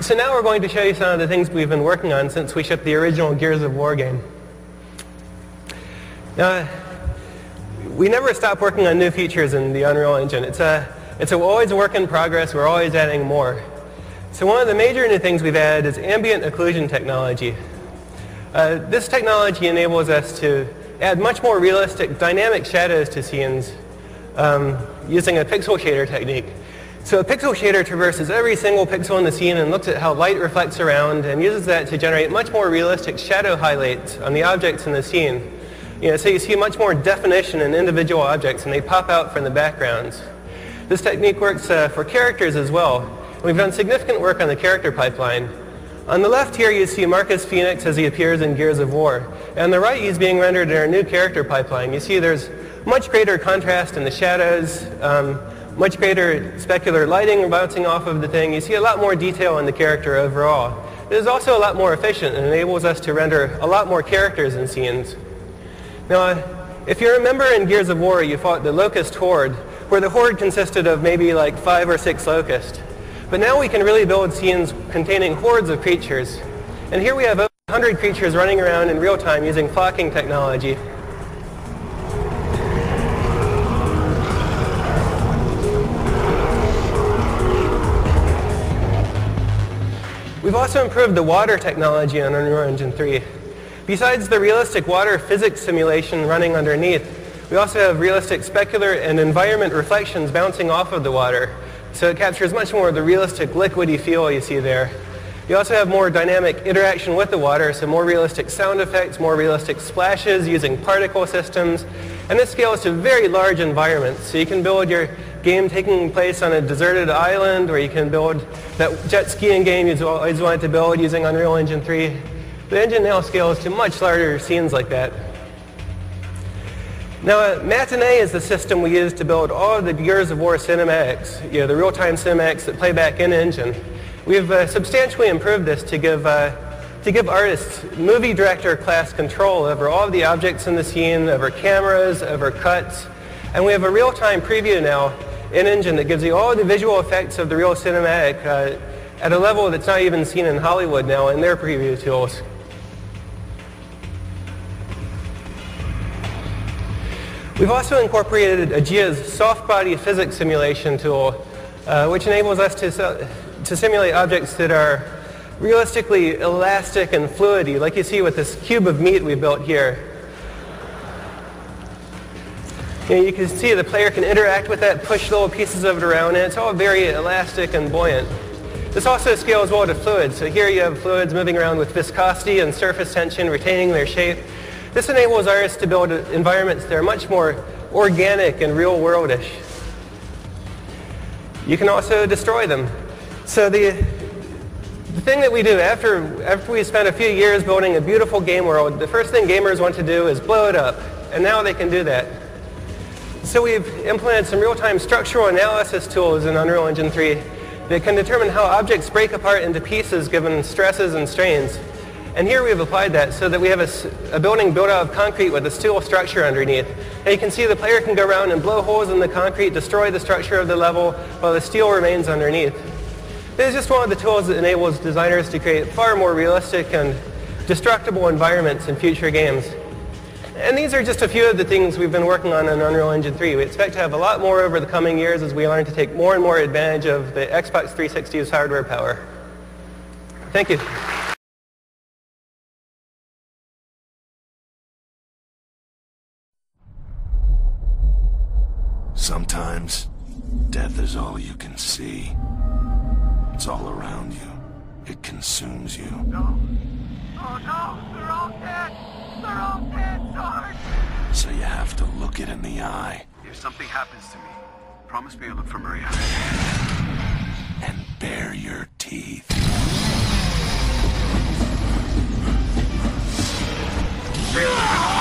So now we're going to show you some of the things we've been working on since we shipped the original Gears of War game. We never stop working on new features in the Unreal Engine. It's always a work in progress. We're always adding more. So one of the major new things we've added is ambient occlusion technology. This technology enables us to add much more realistic dynamic shadows to scenes using a pixel shader technique. So a pixel shader traverses every single pixel in the scene and looks at how light reflects around and uses that to generate much more realistic shadow highlights on the objects in the scene. So you see much more definition in individual objects and they pop out from the backgrounds. This technique works for characters as well. We've done significant work on the character pipeline. On the left here you see Marcus Phoenix as he appears in Gears of War. And on the right he's being rendered in our new character pipeline. You see there's much greater contrast in the shadows, much greater specular lighting bouncing off of the thing. You see a lot more detail in the character overall. It is also a lot more efficient and enables us to render a lot more characters in scenes. Now, if you remember in Gears of War you fought the Locust Horde, where the Horde consisted of maybe like 5 or 6 locusts. But now we can really build scenes containing hordes of creatures. And here we have over 100 creatures running around in real time using flocking technology. We've also improved the water technology on Unreal Engine 3. Besides the realistic water physics simulation running underneath, we also have realistic specular and environment reflections bouncing off of the water. So it captures much more of the realistic liquidy feel you see there. You also have more dynamic interaction with the water, so more realistic sound effects, more realistic splashes using particle systems. And this scales to very large environments. So you can build your game taking place on a deserted island, or you can build that jet skiing game you've always wanted to build using Unreal Engine 3. The engine now scales to much larger scenes like that. Now, Matinee is the system we use to build all of the Gears of War cinematics, the real-time cinematics that play back in engine. We've substantially improved this to give artists movie director class control over all of the objects in the scene, over cameras, over cuts. And we have a real-time preview now in engine that gives you all the visual effects of the real cinematic at a level that's not even seen in Hollywood now in their preview tools. We've also incorporated Aegea's soft body physics simulation tool, which enables us to simulate objects that are realistically elastic and fluidy, like you see with this cube of meat we built here. You can see the player can interact with that, push little pieces of it around, and it's all very elastic and buoyant. This also scales well to fluids. So here you have fluids moving around with viscosity and surface tension, retaining their shape. This enables artists to build environments that are much more organic and real-worldish. You can also destroy them. So the thing that we do after we spend a few years building a beautiful game world, the first thing gamers want to do is blow it up. And now they can do that. So we've implemented some real-time structural analysis tools in Unreal Engine 3 that can determine how objects break apart into pieces given stresses and strains. And here we've applied that so that we have a building built out of concrete with a steel structure underneath. And you can see the player can go around and blow holes in the concrete, destroy the structure of the level while the steel remains underneath. This is just one of the tools that enables designers to create far more realistic and destructible environments in future games. And these are just a few of the things we've been working on in Unreal Engine 3. We expect to have a lot more over the coming years as we learn to take more and more advantage of the Xbox 360's hardware power. Thank you. Sometimes, death is all you can see. It's all around you. It consumes you. No. Oh no! They're all dead! They're all dead, Sarge! So you have to look it in the eye. If something happens to me, promise me you'll look for Maria. And bare your teeth. Ah!